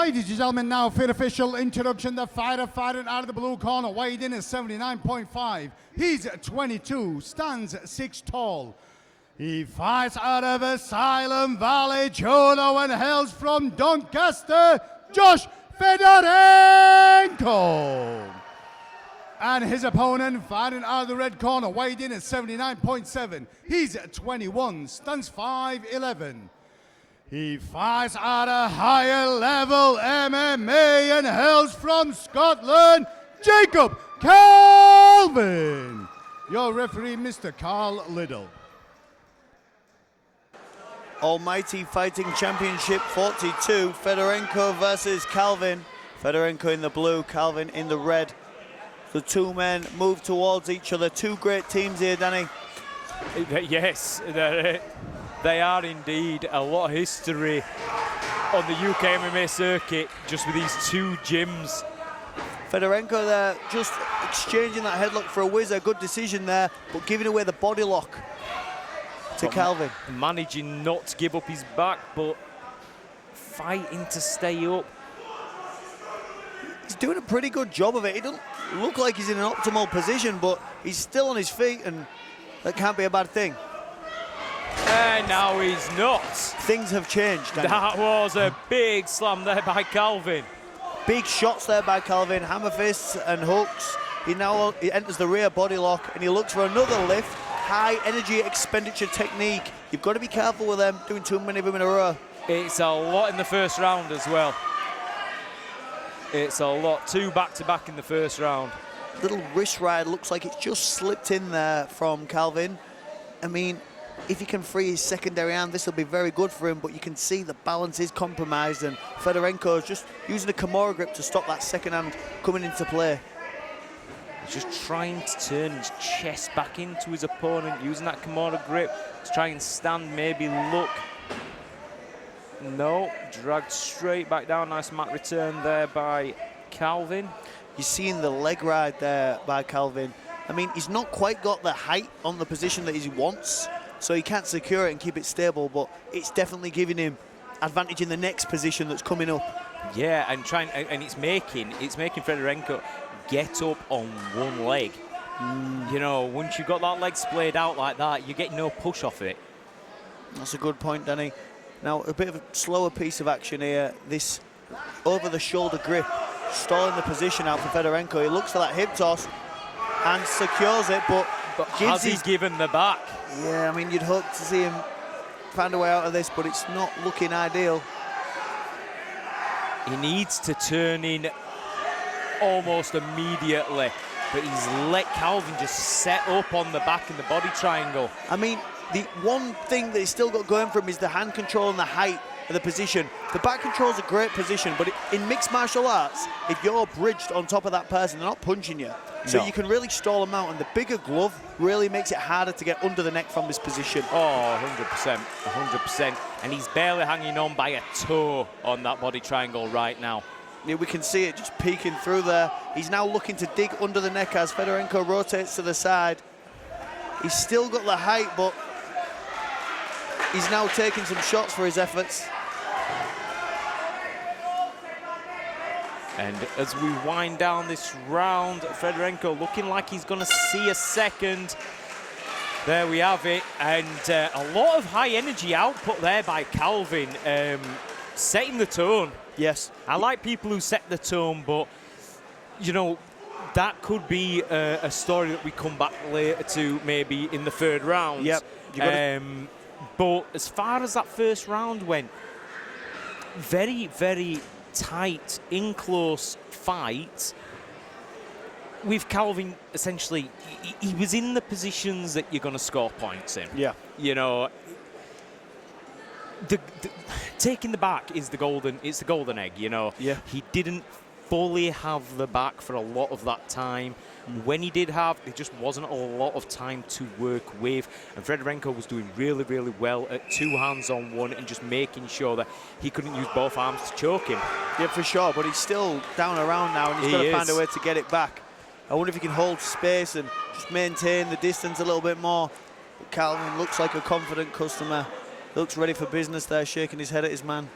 Ladies and gentlemen, now for the official introduction, the fighter fighting out of the blue corner, weighed in at 79.5. He's 22, stands 6 tall. He fights out of Asylum Valley, Juno, and hails from Doncaster, Josh Fedorenko. And his opponent fighting out of the red corner, weighed in at 79.7. He's 21, stands 5'11". He fights at a higher level MMA and hails from Scotland, Jacob Calvin. Your referee, Mr. Carl Liddell. Almighty Fighting Championship 42, Fedorenko versus Calvin. Fedorenko in the blue, Calvin in the red. The two men move towards each other. Two great teams here, Danny. Yes, they are indeed. A lot of history on the UK MMA circuit just with these two gyms. Fedorenko there just exchanging that headlock for a whiz. A good decision there, but giving away the body lock to Calvin. Managing not to give up his back, but fighting to stay up. He's doing a pretty good job of it. He doesn't look like he's in an optimal position, but he's still on his feet, and that can't be a bad thing. And now he's not. Things have changed, Danny. That was a big slam there by Calvin. Big shots there by Calvin, hammer fists and hooks. He enters the rear body lock and he looks for another lift. High energy expenditure technique. You've got to be careful with them, doing too many of them in a row. It's a lot in the first round as well. It's a lot, 2 back-to-back in the first round. Little wrist ride, looks like it's just slipped in there from Calvin. I mean, if he can free his secondary arm, this will be very good for him, but you can see the balance is compromised, and Fedorenko is just using a Kimura grip to stop that second hand coming into play. He's just trying to turn his chest back into his opponent, using that Kimura grip to try and stand, maybe look. No, dragged straight back down. Nice mat return there by Calvin. You're seeing the leg ride there by Calvin. I mean, he's not quite got the height on the position that he wants, so he can't secure it and keep it stable, but it's definitely giving him advantage in the next position that's coming up. Yeah, and it's making Fedorenko get up on one leg. You know, once you've got that leg splayed out like that, you get no push off it. That's a good point, Danny. Now, a bit of a slower piece of action here. This over-the-shoulder grip, stalling the position out for Fedorenko. He looks for that hip toss and secures it, but has he given the back? Yeah, I mean, you'd hope to see him find a way out of this, but it's not looking ideal. He needs to turn in almost immediately, but he's let Calvin just set up on the back in the body triangle. I mean, the one thing that he's still got going for him is the hand control and the height of the position. The back control is a great position, but in mixed martial arts, if you're bridged on top of that person, they're not punching you. So you can really stall them out, and the bigger glove really makes it harder to get under the neck from this position. Oh, 100%, 100%. And he's barely hanging on by a toe on that body triangle right now. Yeah, we can see it just peeking through there. He's now looking to dig under the neck as Fedorenko rotates to the side. He's still got the height, but he's now taking some shots for his efforts. And as we wind down this round, Fedorenko looking like he's going to see a second. There we have it. And a lot of high energy output there by Calvin, setting the tone. Yes. I like people who set the tone, but, you know, that could be a story that we come back later to maybe in the third round. Yep. But as far as that first round went, very, very tight, in-close fight with Calvin. Essentially, he was in the positions that you're going to score points in. Yeah. You know, taking the back is the golden egg, you know. Yeah. He didn't fully have the back for a lot of that time. When he did have, there just wasn't a lot of time to work with. And Fedorenko was doing really, really well at 2 hands on one and just making sure that he couldn't use both arms to choke him. Yeah, for sure, but he's still down around now, and he's got to find a way to get it back. I wonder if he can hold space and just maintain the distance a little bit more. But Calvin looks like a confident customer. Looks ready for business there, shaking his head at his man.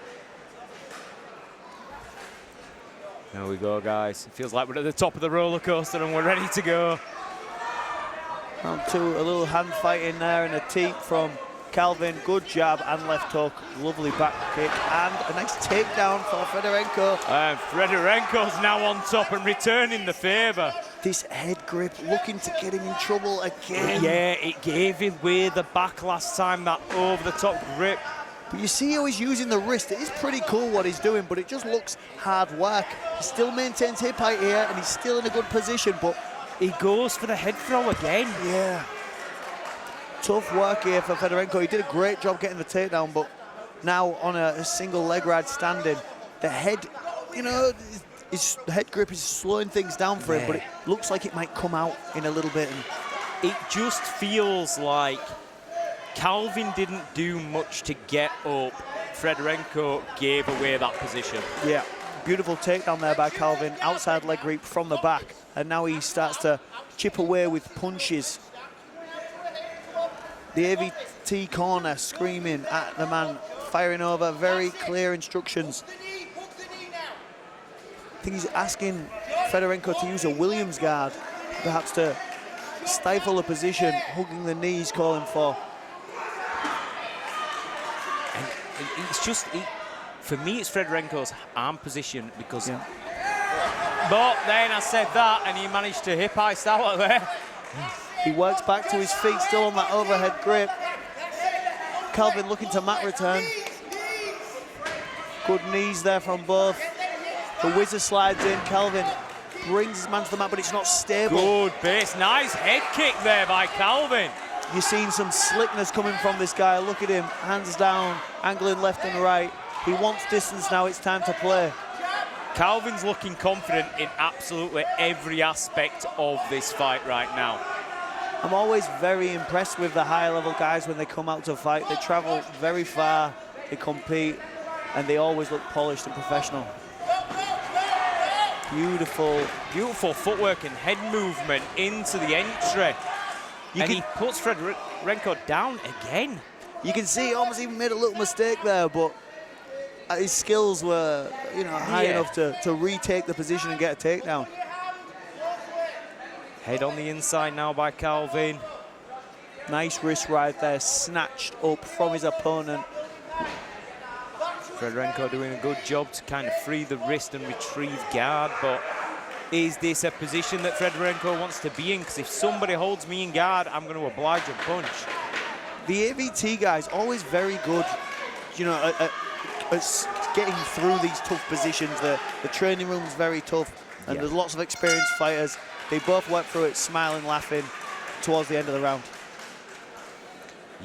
There we go, guys. It feels like we're at the top of the roller coaster and we're ready to go. Round 2, a little hand fight in there and a teep from Calvin. Good jab and left hook. Lovely back kick and a nice takedown for Fedorenko. And Fedorenko's now on top and returning the favour. This head grip looking to get him in trouble again. Yeah, it gave him way the back last time, that over-the-top grip. But you see how he's using the wrist. It is pretty cool what he's doing, but it just looks hard work. He still maintains hip height here, and he's still in a good position, but he goes for the head throw again. Yeah. Tough work here for Fedorenko. He did a great job getting the takedown, but now on a single leg ride standing, the head, you know, his head grip is slowing things down for him, but it looks like it might come out in a little bit. And it just feels like Calvin didn't do much to get up. Fedorenko gave away that position. Yeah, beautiful takedown there by Calvin. Outside leg grip from the back. And now he starts to chip away with punches. The AVT corner screaming at the man, firing over, very clear instructions. I think he's asking Fedorenko to use a Williams guard, perhaps to stifle the position, hugging the knees, calling for. And it's just, for me, it's Fedorenko's arm position because. Yeah. But then I said that, and he managed to hip heist out there. He works back to his feet, still on that overhead grip. Calvin looking to mat return. Good knees there from both. The whizzer slides in. Calvin brings his man to the mat, but it's not stable. Good base. Nice head kick there by Calvin. You're seeing some slickness coming from this guy. Look at him, hands down, angling left and right. He wants distance now. It's time to play. Calvin's looking confident in absolutely every aspect of this fight right now. I'm always very impressed with the higher level guys when they come out to fight. They travel very far, they compete, and they always look polished and professional. Beautiful. Beautiful footwork and head movement into the entry. And he puts Fedorenko down again. You can see he almost even made a little mistake there, but his skills were, you know, high enough to retake the position and get a takedown. Head on the inside now by Calvin. Nice wrist right there, snatched up from his opponent. Fedorenko doing a good job to kind of free the wrist and retrieve guard, but is this a position that Fedorenko wants to be in? Because if somebody holds me in guard, I'm going to oblige and punch. The AVT guys always very good, you know, at getting through these tough positions. The training room is very tough, and there's lots of experienced fighters. They both work through it, smiling, laughing, towards the end of the round.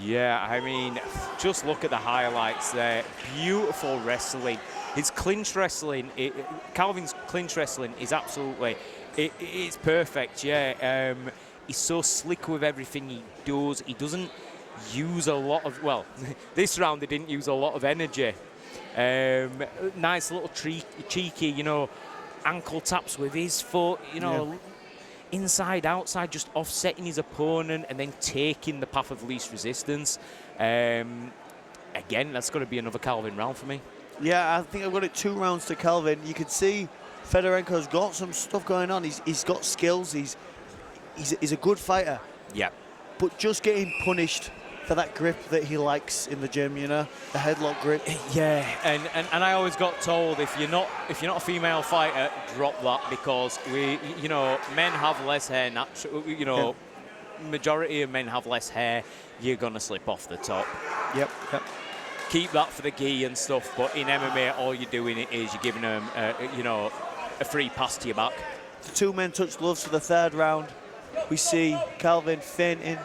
Yeah, I mean, just look at the highlights there. Beautiful wrestling. His clinch wrestling, Calvin's clinch wrestling is absolutely, it's perfect, yeah. He's so slick with everything he does. He doesn't use a lot of, well, this round he didn't use a lot of energy. Nice little cheeky, you know, ankle taps with his foot, you know, inside, outside, just offsetting his opponent and then taking the path of least resistance. Again, that's going to be another Calvin round for me. Yeah, I think I've got it 2 rounds to Calvin. You can see Fedorenko's got some stuff going on. He's got skills. He's a good fighter. Yeah. But just getting punished for that grip that he likes in the gym, you know, the headlock grip. Yeah, and I always got told if you're not a female fighter, drop that, because you know, men have less hair. You know, majority of men have less hair. You're gonna slip off the top. Yep. Keep that for the gi and stuff, but in MMA, all you're doing is you're giving them, you know, a free pass to your back. The 2 men touch gloves for the 3rd round. We see Calvin feinting,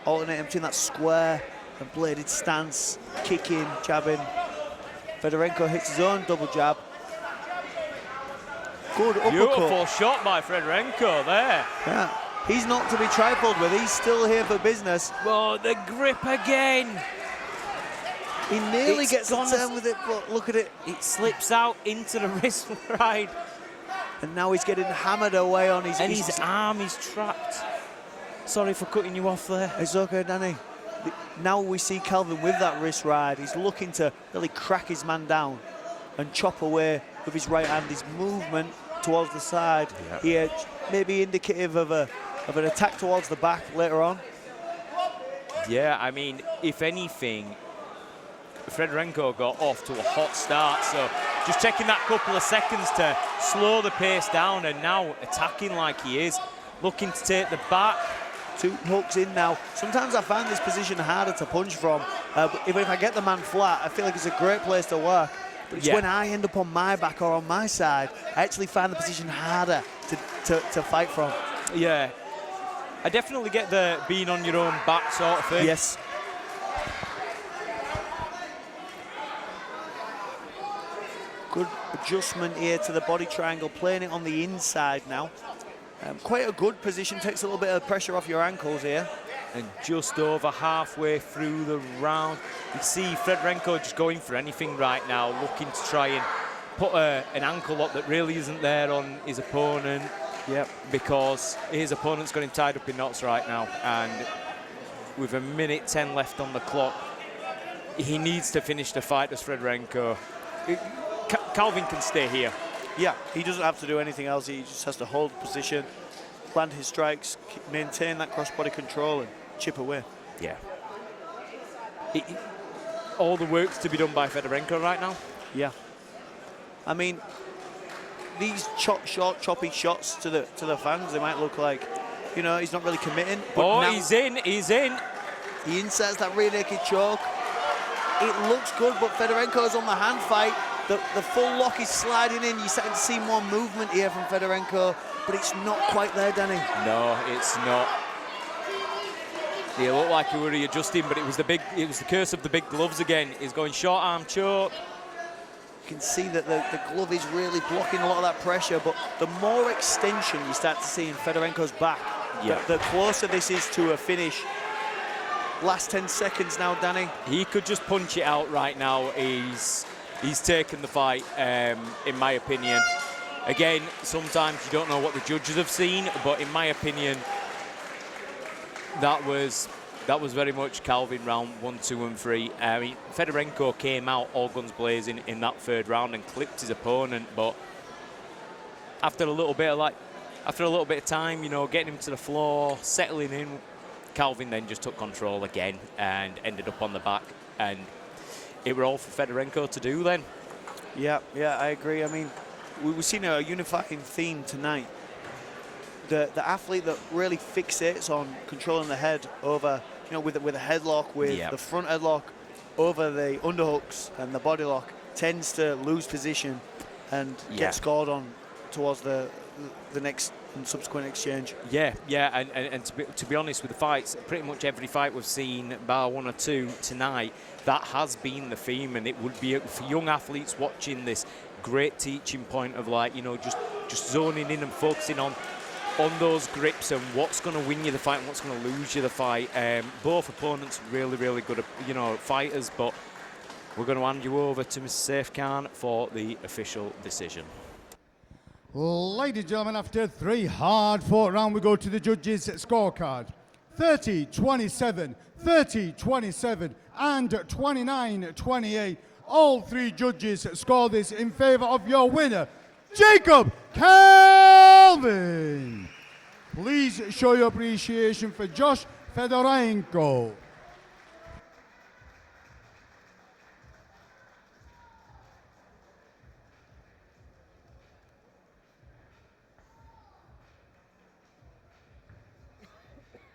alternating between that square and bladed stance, kicking, jabbing. Fedorenko hits his own double jab. Good uppercut. Beautiful shot by Fedorenko there. Yeah, he's not to be trifled with. He's still here for business. Oh, the grip again. He nearly gets a turn with it, but look at it. It slips out into the wrist ride. And now he's getting hammered away on his... And his arm is trapped. Sorry for cutting you off there. It's okay, Danny. Now we see Calvin with that wrist ride. He's looking to really crack his man down and chop away with his right hand, his movement towards the side. Yeah. Here, maybe indicative of an attack towards the back later on. Yeah, I mean, if anything, Fedorenko got off to a hot start, so just taking that couple of seconds to slow the pace down, and now attacking like he is, looking to take the back. 2 hooks in now. Sometimes I find this position harder to punch from. Even if I get the man flat, I feel like it's a great place to work. But it's when I end up on my back or on my side, I actually find the position harder to fight from. Yeah, I definitely get the being on your own back sort of thing. Yes. Good adjustment here to the body triangle, playing it on the inside now. Quite a good position, takes a little bit of pressure off your ankles here. And just over halfway through the round, you see Fedorenko just going for anything right now, looking to try and put an ankle lock that really isn't there on his opponent. Yep. Because his opponent's got him tied up in knots right now, and with 1:10 left on the clock, he needs to finish the fight as Fedorenko. Calvin can stay here. Yeah, he doesn't have to do anything else. He just has to hold position, land his strikes, maintain that cross-body control, and chip away. Yeah. All the work's to be done by Fedorenko right now. Yeah. I mean, these short, choppy shots to the fans, they might look like, you know, he's not really committing. But now he's in. he inserts that rear naked choke. It looks good, but Fedorenko's on the hand fight. The full lock is sliding in. You're starting to see more movement here from Fedorenko, but it's not quite there, Danny. No, it's not. He looked like he were readjusting, but it was the curse of the big gloves again. He's going short arm choke. You can see that the glove is really blocking a lot of that pressure, but the more extension you start to see in Fedorenko's back, the closer this is to a finish. Last 10 seconds now, Danny. He could just punch it out right now. He's taken the fight, in my opinion. Again, sometimes you don't know what the judges have seen, but in my opinion, that was very much Calvin round 1, 2, and 3. I mean, Fedorenko came out all guns blazing in that 3rd round and clipped his opponent, but after a little bit of time, you know, getting him to the floor, settling in, Calvin then just took control again and ended up on the back, and it were all for Fedorenko to do then. Yeah, I agree. I mean, we've seen a unifying theme tonight. The athlete that really fixates on controlling the head over, you know, with a headlock, with the front headlock over the underhooks and the body lock, tends to lose position and get scored on towards the next and subsequent exchange. Yeah, and to be honest with the fights, pretty much every fight we've seen, bar 1 or 2 tonight, that has been the theme, and it would be for young athletes watching this great teaching point of, like, you know, just zoning in and focusing on those grips and what's going to win you the fight and what's going to lose you the fight. Both opponents really, really good, you know, fighters, but we're going to hand you over to Mr. Saif Khan for the official decision. Ladies and gentlemen, after 3 hard-fought rounds, we go to the judges' scorecard. 30-27, 30-27, and 29-28. All 3 judges score this in favor of your winner, Jacob Calvin. Please show your appreciation for Josh Fedorenko.